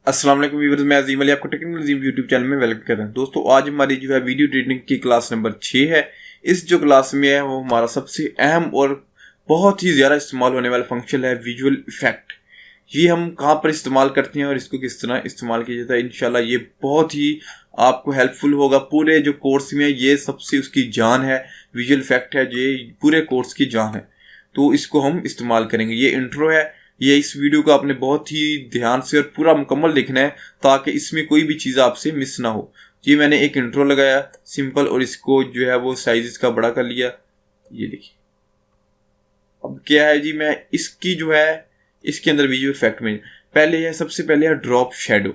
अस्सलाम वालेकुम व्यूअर्स, मैं अजीम अली आपको टेक्निकल अजीम यूट्यूब चैनल में वेलकम कर रहा हूं। दोस्तों आज हमारी जो है वीडियो एडिटिंग की क्लास नंबर 6 है। इस जो क्लास में है वो हमारा सबसे अहम और बहुत ही ज़्यादा इस्तेमाल होने वाला फंक्शन है विजुअल इफेक्ट। ये हम कहाँ पर इस्तेमाल करते हैं और इसको किस तरह इस्तेमाल किया जाता है। इंशाल्लाह ये बहुत ही आपको हेल्पफुल होगा। पूरे जो कोर्स में ये सबसे उसकी जान है, विजुअल इफेक्ट है, ये पूरे कोर्स की जान है। तो इसको हम इस्तेमाल करेंगे। ये इंट्रो है। ये इस वीडियो को आपने बहुत ही ध्यान से और पूरा मुकम्मल देखना है ताकि इसमें कोई भी चीज़ आपसे मिस ना हो। ये मैंने एक इंट्रो लगाया सिंपल और इसको जो है वो साइज इसका बड़ा कर लिया। ये देखिए अब क्या है जी, मैं इसकी जो है इसके अंदर विजुअल इफेक्ट में पहले है, सबसे पहले है ड्रॉप शेडो।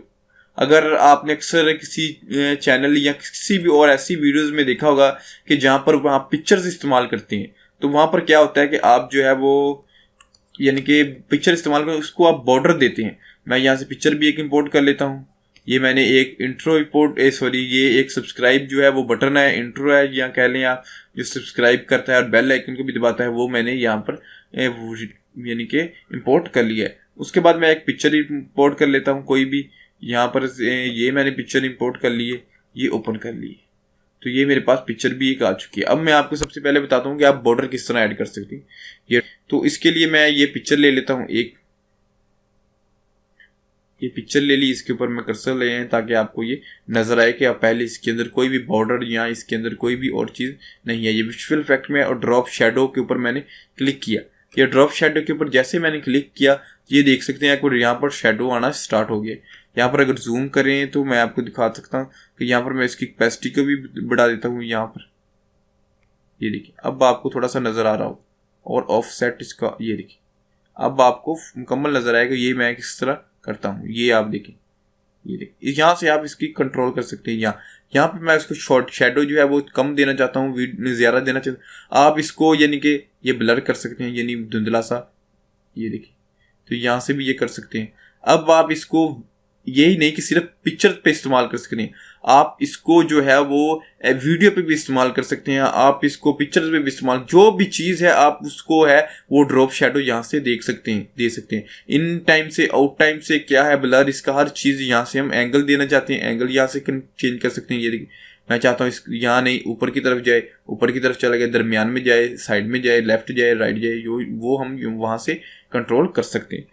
अगर आपने अक्सर किसी चैनल या किसी भी और ऐसी वीडियोस में देखा होगा कि जहाँ पर वहाँ पिक्चर्स इस्तेमाल करते हैं, तो वहाँ पर क्या होता है कि आप जो है वो यानी कि पिक्चर इस्तेमाल कर उसको आप बॉर्डर देते हैं। मैं यहाँ से पिक्चर भी एक इंपोर्ट कर लेता हूँ। ये मैंने एक इंट्रो इंपोर्ट ये एक सब्सक्राइब जो है वो बटन है, इंट्रो है या कह लें आप, जो सब्सक्राइब करता है और बेल आइकन को भी दबाता है, वो मैंने यहाँ पर यानी कि इंपोर्ट कर लिया है। उसके बाद मैं एक पिक्चर इंपोर्ट कर लेता हूँ कोई भी। यहाँ पर ये मैंने पिक्चर इंपोर्ट कर ली है, ये ओपन कर ली है, तो ये मेरे पास पिक्चर भी एक आ चुकी है। अब मैं आपको सबसे पहले बताता हूँ कि आप बॉर्डर किस तरह ऐड कर सकते हैं। ये तो इसके लिए मैं ये पिक्चर ले लेता हूँ ये पिक्चर ले ली, इसके ऊपर मैं कर्सर ले आए ताकि आपको ये नजर आए कि आप पहले इसके अंदर कोई भी बॉर्डर या इसके अंदर कोई भी और चीज़ नहीं है। ये विजुअल इफेक्ट में और ड्रॉप शेडो के ऊपर मैंने क्लिक किया। ये ड्रॉप शेडो के ऊपर जैसे मैंने क्लिक किया, ये देख सकते हैं यहाँ पर शेडो आना स्टार्ट हो गया। यहाँ पर अगर जूम करें तो मैं आपको दिखा सकता हूँ कि यहाँ पर मैं इसकी कैपेसिटी को भी बढ़ा देता हूँ। यहाँ पर ये देखिए अब आपको थोड़ा सा नज़र आ रहा हो, और ऑफ सेट इसका ये देखिए अब आपको मुकम्मल नज़र आएगा। ये मैं किस तरह करता हूँ ये आप देखें। ये देखिए यहाँ से आप इसकी कंट्रोल कर सकते हैं। यहाँ पर मैं इसको शॉर्ट शेडो जो है वो कम देना चाहता हूँ, ज़्यादा देना चाहता हूँ। आप इसको यानी कि ये ब्लर कर सकते हैं, यानी धुंधला सा, ये देखिए, तो यहाँ से भी ये कर सकते हैं। अब आप इसको यही नहीं कि सिर्फ पिक्चर पे इस्तेमाल कर सकते हैं, आप इसको जो है वो वीडियो पे भी इस्तेमाल कर सकते हैं। आप इसको पिक्चर्स पे भी इस्तेमाल, जो भी चीज़ है आप उसको है वो ड्रॉप शेडो यहाँ से देख सकते हैं, दे सकते हैं। इन टाइम से आउट टाइम से क्या है ब्लर, इसका हर चीज़ यहाँ से हम एंगल देना चाहते हैं, एंगल यहाँ से चेंज कर सकते हैं। ये देखिए मैं चाहता हूँ इस यहाँ नहीं, ऊपर की तरफ जाए, ऊपर की तरफ चला गया, दरमियान में जाए, साइड में जाए, लेफ्ट जाए, राइट जाए, वो हम वहाँ से कंट्रोल कर सकते हैं।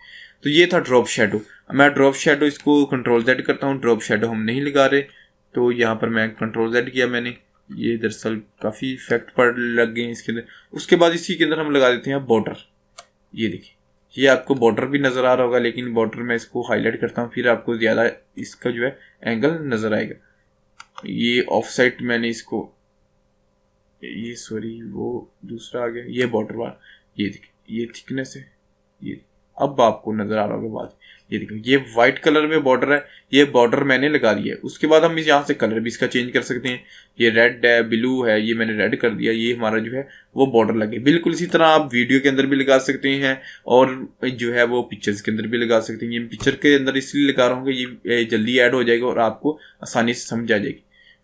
तो ये था ड्रॉप शेडो। मैं ड्रॉप शेडो इसको कंट्रोल जेड करता हूँ। ड्रॉप शेडो हम नहीं लगा रहे, तो यहाँ पर मैं कंट्रोल जेड किया मैंने। ये दरअसल काफ़ी इफेक्ट पड़ लग गए इसके अंदर। उसके बाद इसी के अंदर हम लगा देते हैं बॉर्डर। ये देखिए ये आपको बॉर्डर भी नज़र आ रहा होगा, लेकिन बॉर्डर मैं इसको हाईलाइट करता हूँ, फिर आपको ज़्यादा इसका जो है एंगल नज़र आएगा। ये ऑफ साइड मैंने इसको वो दूसरा आ गया, ये बॉर्डर वाला, ये देखिए ये थिकनेस है। ये अब आपको नजर आ रहा होगा बात, ये देखो ये व्हाइट कलर में बॉर्डर है, ये बॉर्डर मैंने लगा दिया है। उसके बाद हम यहाँ से कलर भी इसका चेंज कर सकते हैं। ये रेड है, ब्लू है, ये मैंने रेड कर दिया। ये हमारा जो है वो बॉर्डर लगे। बिल्कुल इसी तरह आप वीडियो के अंदर भी लगा सकते हैं और जो है वो पिक्चर्स के अंदर भी लगा सकते हैं। ये पिक्चर के अंदर इसलिए लगा रहा हूँ कि ये जल्दी ऐड हो जाएगा और आपको आसानी से समझ आ जाएगी।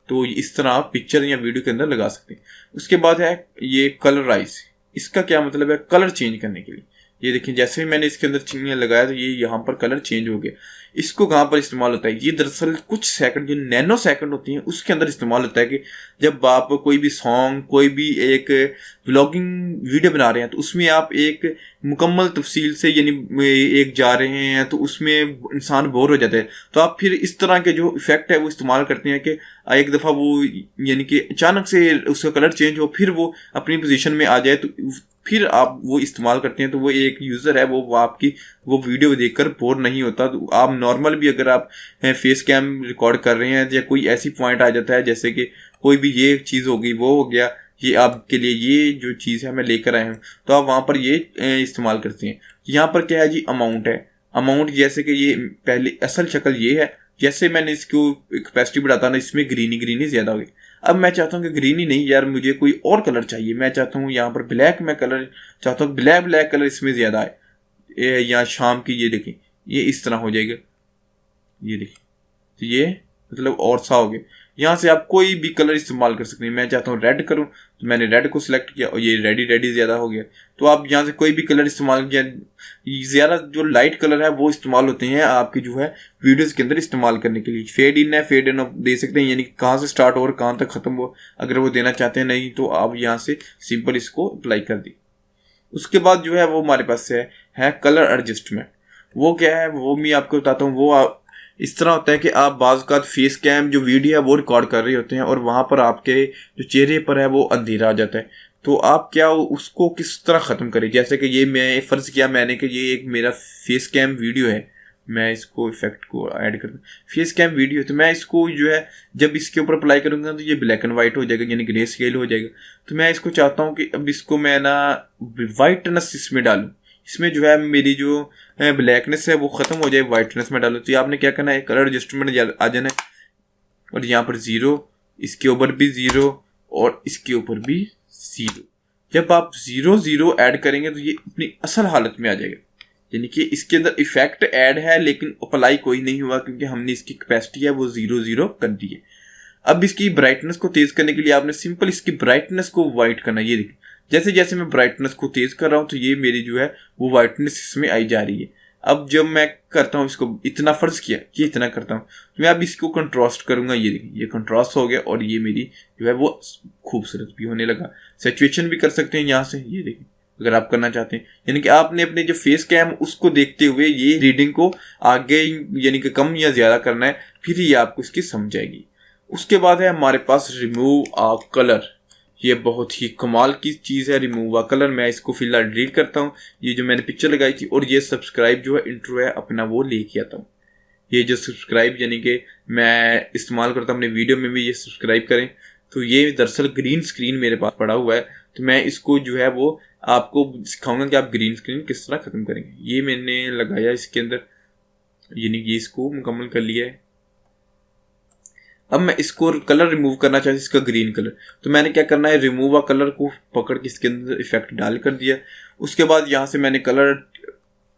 तो इस तरह आप पिक्चर या वीडियो के अंदर लगा सकते हैं। उसके बाद है ये कलराइज। इसका क्या मतलब है, कलर चेंज करने के लिए। ये देखिए जैसे ही मैंने इसके अंदर चिन्ह लगाया तो ये यहाँ पर कलर चेंज हो गया। इसको कहाँ पर इस्तेमाल होता है, ये दरअसल कुछ सेकंड, जो नैनो सेकंड होती हैं उसके अंदर इस्तेमाल होता है कि जब आप कोई भी सॉन्ग, कोई भी एक व्लॉगिंग वीडियो बना रहे हैं तो उसमें आप एक मुकम्मल तफसील से यानी एक जा रहे हैं तो उसमें इंसान बोर हो जाता है, तो आप फिर इस तरह के जो इफेक्ट है वो इस्तेमाल करते हैं कि एक दफ़ा वो यानी कि अचानक से उसका कलर चेंज हो, फिर वो अपनी पोजीशन में आ जाए, तो फिर आप वो इस्तेमाल करते हैं। तो वो एक यूज़र है वो आपकी वो वीडियो देखकर बोर नहीं होता। तो आप नॉर्मल भी अगर आप फेस कैम रिकॉर्ड कर रहे हैं या कोई ऐसी पॉइंट आ जाता है जैसे कि कोई भी ये चीज़ हो गई, वो हो गया, ये आपके लिए ये जो चीज़ है मैं लेकर आया हूँ, तो आप वहाँ पर ये इस्तेमाल करते हैं। यहाँ पर क्या है जी, अमाउंट है। अमाउंट जैसे कि ये पहले असल शक्ल ये है, जैसे मैंने इसको कैपेसिटी बढ़ाता ना, इसमें ग्रीनी ज़्यादा हो गई। अब मैं चाहता हूँ कि ग्रीनी नहीं यार, मुझे कोई और कलर चाहिए। मैं चाहता हूँ यहाँ पर ब्लैक में कलर चाहता हूँ, ब्लैक कलर इसमें ज़्यादा है। या शाम की ये देखें, ये इस तरह हो जाएगा। ये देखिए तो ये मतलब और सा हो गया। यहाँ से आप कोई भी कलर इस्तेमाल कर सकते हैं। मैं चाहता हूँ रेड करूँ तो मैंने रेड को सिलेक्ट किया और ये रेडी ज़्यादा हो गया। तो आप यहाँ से कोई भी कलर इस्तेमाल किया, ज़्यादा जो लाइट कलर है वो इस्तेमाल होते हैं आपके जो है वीडियोज़ के अंदर इस्तेमाल करने के लिए। फेड इन है, फेड इन दे सकते हैं, यानी कि कहाँ से स्टार्ट हो और कहाँ तक ख़त्म हो, अगर वो देना चाहते हैं। नहीं तो आप यहाँ से सिंपल इसको अप्लाई कर दी। उसके बाद जो है वो हमारे पास है कलर एडजस्टमेंट। वो क्या है वो मैं आपको बताता हूँ। वो इस तरह होता है कि आप बाज़ का फेस कैम जो वीडियो है वो रिकॉर्ड कर रहे होते हैं और वहाँ पर आपके जो चेहरे पर है वो अंधेरा आ जाता है। तो आप क्या उसको किस तरह ख़त्म करें। जैसे कि ये मैं फ़र्ज़ किया मैंने कि ये एक मेरा फेस कैम वीडियो है, मैं इसको इफेक्ट को ऐड कर दूँ, फेस कैम वीडियो, तो मैं इसको जो है जब इसके ऊपर अप्लाई करूँगा तो ये ब्लैक एंड वाइट हो जाएगा, यानी ग्रे स्केल हो जाएगा। तो मैं इसको चाहता हूँ कि अब इसको मैं ना वाइटनेस इसमें डालूँ, इसमें जो है मेरी जो ब्लैकनेस है वो ख़त्म हो जाए, वाइटनेस में डालूँ। तो आपने क्या करना है, कलर एडजस्टमेंट आ जाना है और यहाँ पर 0, इसके ऊपर भी 0 और इसके ऊपर भी 0। जब आप 0 0 ऐड करेंगे तो ये अपनी असल हालत में आ जाएगा, यानी कि इसके अंदर इफेक्ट ऐड है लेकिन अप्लाई कोई नहीं हुआ क्योंकि हमने इसकी कैपेसिटी है वो 0 0 कर दी है। अब इसकी ब्राइटनेस को तेज करने के लिए आपने सिंपल इसकी ब्राइटनेस को वाइट करना है। ये देखिए जैसे जैसे मैं ब्राइटनेस को तेज कर रहा हूँ तो ये मेरी जो है वो वाइटनेस इसमें आई जा रही है। अब जब मैं करता हूँ इसको इतना फर्ज किया कि इतना करता हूँ तो मैं अब इसको कंट्रास्ट करूंगा। ये देखिए ये कंट्रास्ट हो गया और ये मेरी जो है वो खूबसूरत भी होने लगा। सिचुएशन भी कर सकते हैं यहाँ से, ये देखिए अगर आप करना चाहते हैं, यानी कि आपने अपने जो फेस कैम उसको देखते हुए ये रीडिंग को आगे यानी कि कम या ज़्यादा करना है, फिर ये आपको इसकी समझ आएगी। उसके बाद है हमारे पास रिमूव अ कलर। ये बहुत ही कमाल की चीज़ है रिमूव अ कलर। मैं इसको फिलहाल डिलीट करता हूँ, ये जो मैंने पिक्चर लगाई थी, और ये सब्सक्राइब जो है इंट्रो है अपना वो लेके आता हूँ। ये जो सब्सक्राइब यानी कि मैं इस्तेमाल करता हूँ अपने वीडियो में भी, ये सब्सक्राइब करें। तो ये दरअसल ग्रीन स्क्रीन मेरे पास पड़ा हुआ है, तो मैं इसको जो है वो आपको सिखाऊंगा कि आप ग्रीन स्क्रीन किस तरह ख़त्म करेंगे। ये मैंने लगाया इसके अंदर, यानी कि इसको मुकम्मल कर लिया है। अब मैं इसको कलर रिमूव करना चाहती हूँ, इसका ग्रीन कलर, तो मैंने क्या करना है, रिमूव अ कलर को पकड़ के इसके अंदर इफेक्ट डाल कर दिया। उसके बाद यहाँ से मैंने कलर,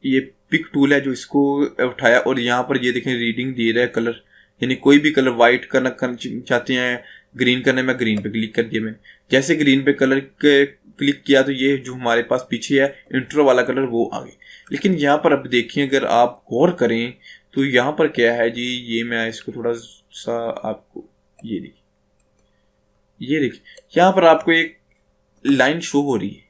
ये पिक टूल है जो इसको उठाया और यहाँ पर ये देखें रीडिंग दे रहा है कलर, यानी कोई भी कलर वाइट करना चाहते हैं, ग्रीन करने में ग्रीन पे क्लिक कर दिया मैंने। जैसे ग्रीन पे कलर क्लिक किया तो ये जो हमारे पास पीछे है इंट्रो वाला कलर वो आ गया। लेकिन यहाँ पर अब देखिए अगर आप गौर करें तो यहाँ पर क्या है जी, ये मैं इसको थोड़ा सा आपको ये देखिए यहाँ पर आपको एक लाइन शो हो रही है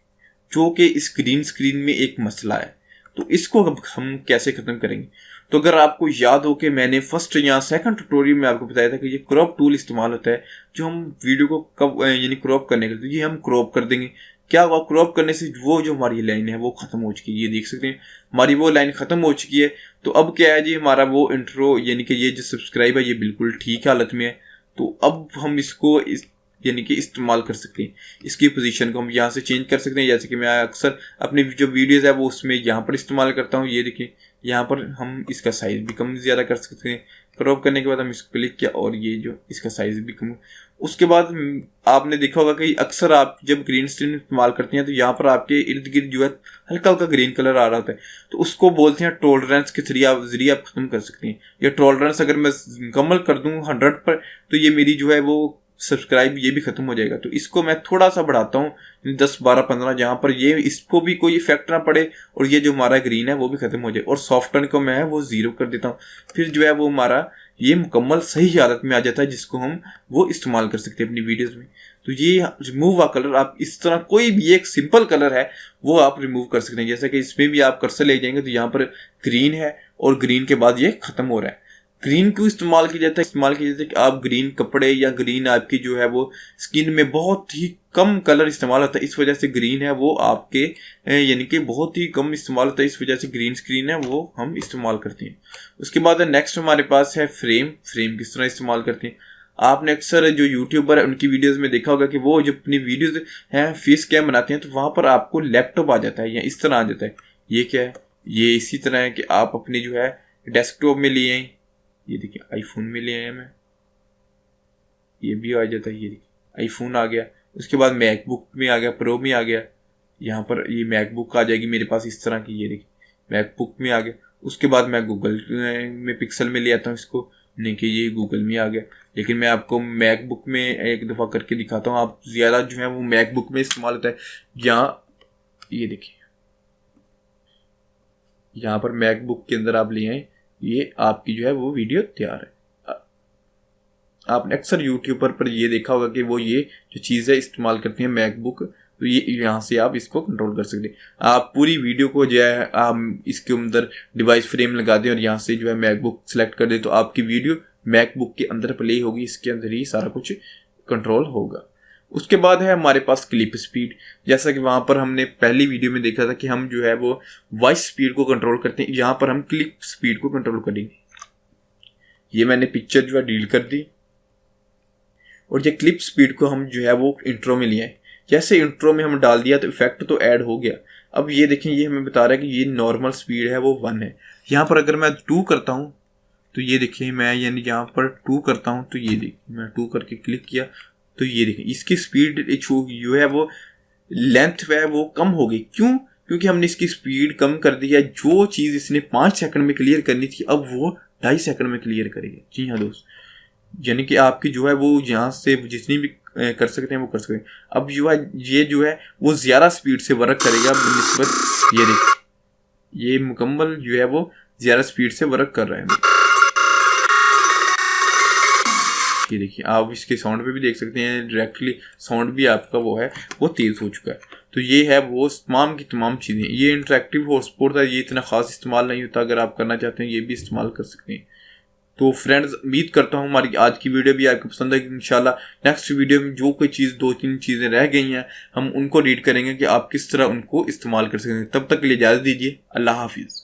जो कि इस ग्रीन स्क्रीन में एक मसला है। तो इसको हम कैसे ख़त्म करेंगे। तो अगर आपको याद हो कि मैंने फर्स्ट यहाँ सेकंड ट्यूटोरियल में आपको बताया था कि ये क्रॉप टूल इस्तेमाल होता है जो हम वीडियो को कब यानी क्रॉप करने के लिए, तो ये हम क्रॉप कर देंगे। क्या हुआ, क्रॉप करने से वो जो हमारी लाइन है वो ख़त्म हो चुकी है, ये देख सकते हैं हमारी वो लाइन ख़त्म हो चुकी है। तो अब क्या है जी, हमारा वो इंट्रो यानी कि ये जो सब्सक्राइब है ये बिल्कुल ठीक हालत में है। तो अब हम इसको यानी कि इस्तेमाल कर सकते हैं। इसकी पोजीशन को हम यहाँ से चेंज कर सकते हैं, जैसे कि मैं अक्सर अपनी जो वीडियोज़ है वो उसमें यहाँ पर इस्तेमाल करता हूँ। ये देखिए यहाँ पर हम इसका साइज़ भी कम ज़्यादा कर सकते हैं। क्रॉप करने के बाद हम इसको क्लिक किया और ये जो इसका साइज़ भी कम। उसके बाद आपने देखा होगा कि अक्सर आप जब ग्रीन स्क्रीन इस्तेमाल करते हैं तो यहाँ पर आपके इर्द गिर्द जो है हल्का हल्का ग्रीन कलर आ रहा होता है, तो उसको बोलते हैं टॉलरेंस के जरिए आप ख़त्म कर सकते हैं। ये टॉलरेंस अगर मैं मुकम्मल कर दूँ 100 पर तो ये मेरी जो है वो सब्सक्राइब ये भी ख़त्म हो जाएगा। तो इसको मैं थोड़ा सा बढ़ाता हूँ 10 12 15, जहाँ पर ये इसको भी कोई इफेक्ट ना पड़े और ये जो हमारा ग्रीन है वो भी ख़त्म हो जाए। और सॉफ्टन को मैं वो 0 कर देता हूँ, फिर जो है वो हमारा ये मुकम्मल सही हालत में आ जाता है जिसको हम वो इस्तेमाल कर सकते हैं अपनी वीडियोज़ में। तो ये रिमूव अ कलर आप इस तरह कोई भी एक सिंपल कलर है वो आप रिमूव कर सकते हैं। जैसे कि इसमें भी आप कर्सर ले जाएंगे तो यहाँ पर ग्रीन है और ग्रीन के बाद ये ख़त्म हो रहा है। ग्रीन क्यों इस्तेमाल किया जाता है कि आप ग्रीन कपड़े या ग्रीन आपकी जो है वो स्किन में बहुत ही कम कलर इस्तेमाल होता है, इस वजह से ग्रीन है वो आपके यानी कि बहुत ही कम इस्तेमाल होता है, इस वजह से ग्रीन स्क्रीन है वो हम इस्तेमाल करते हैं। उसके बाद नेक्स्ट हमारे पास है फ्रेम किस तरह इस्तेमाल करते हैं। आपने अक्सर जो यूट्यूबर है उनकी वीडियोस में देखा होगा कि वो जो अपनी वीडियोस हैं फेस कैम बनाते हैं तो वहाँ पर आपको लैपटॉप आ जाता है या इस तरह आ जाता है। ये क्या है, ये इसी तरह है कि आप अपनी जो है डेस्कटॉप में लिए हैं, ये देखिए आईफोन में ले आया मैं, ये भी आ जाता है, ये देखिए आईफोन आ गया। उसके बाद मैकबुक में आ गया, प्रो में आ गया, यहाँ पर ये मैकबुक आ जाएगी मेरे पास इस तरह की, ये देखिए मैकबुक में आ गया। उसके बाद मैं गूगल में पिक्सल में ले आता हूँ इसको, नहीं कि ये गूगल में आ गया। लेकिन मैं आपको मैकबुक में एक दफ़ा करके दिखाता हूँ। आप ज़्यादा जो है वो मैकबुक में इस्तेमाल होता है। यहाँ ये देखिए, यहाँ पर मैकबुक के अंदर आप ले आए, ये आपकी जो है वो वीडियो तैयार है। आपने अक्सर यूट्यूबर पर ये देखा होगा कि वो ये जो चीज़ें इस्तेमाल करती हैं मैकबुक, तो ये यहाँ से आप इसको कंट्रोल कर सकते हैं। आप पूरी वीडियो को जो है आप इसके अंदर डिवाइस फ्रेम लगा दें और यहाँ से जो है मैकबुक सेलेक्ट कर दें, तो आपकी वीडियो मैकबुक के अंदर प्ले होगी, इसके अंदर ही सारा कुछ कंट्रोल होगा। उसके बाद है हमारे पास क्लिप स्पीड। जैसा कि वहाँ पर हमने पहली वीडियो में देखा था कि हम जो है वो वॉइस स्पीड को कंट्रोल करते हैं, यहाँ पर हम क्लिप स्पीड को कंट्रोल करेंगे। ये मैंने पिक्चर जो है डील कर दी और ये क्लिप स्पीड को हम जो है वो इंट्रो में लिए। जैसे इंट्रो में हम डाल दिया तो इफेक्ट तो ऐड हो गया। अब ये देखें, ये हमें बता रहा है कि ये नॉर्मल स्पीड है वो 1 है। यहाँ पर अगर मैं 2 करता हूँ तो ये देखिए, मैं यानी यहाँ पर 2 करता हूँ तो ये देखिए, मैं 2 करके क्लिक किया तो ये देखिए इसकी स्पीड जो है वो लेंथ है वो कम हो गई। क्यों? क्योंकि हमने इसकी स्पीड कम कर दी है। जो चीज़ इसने 5 सेकंड में क्लियर करनी थी अब वो 2.5 सेकंड में क्लियर करेगी। जी हाँ दोस्त, यानी कि आपकी जो है वो यहाँ से जितनी भी कर सकते हैं वो कर सकते हैं। अब ये जो है वो ज़्यादा स्पीड से वर्क करेगा बनिस्बत, ये देखिए ये मुकम्मल जो है वो ज़्यादा स्पीड से वर्क कर रहा है। ये देखिए, आप इसके साउंड पे भी देख सकते हैं, डायरेक्टली साउंड भी आपका वो है वो तेज़ हो चुका है। तो ये है वो तमाम की तमाम चीज़ें। ये इंटरेक्टिव हॉटस्पॉट है, ये इतना ख़ास इस्तेमाल नहीं होता। अगर आप करना चाहते हैं ये भी इस्तेमाल कर सकते हैं। तो फ्रेंड्स, उम्मीद करता हूँ हमारी आज की वीडियो भी आपको पसंद है। इंशाल्लाह नेक्स्ट वीडियो में जो कोई चीज़ 2-3 चीज़ें रह गई हैं हम उनको रीड करेंगे कि आप किस तरह उनको इस्तेमाल कर सकते हैं। तब तक के लिए इजाज़त दीजिए। अल्लाह हाफिज़।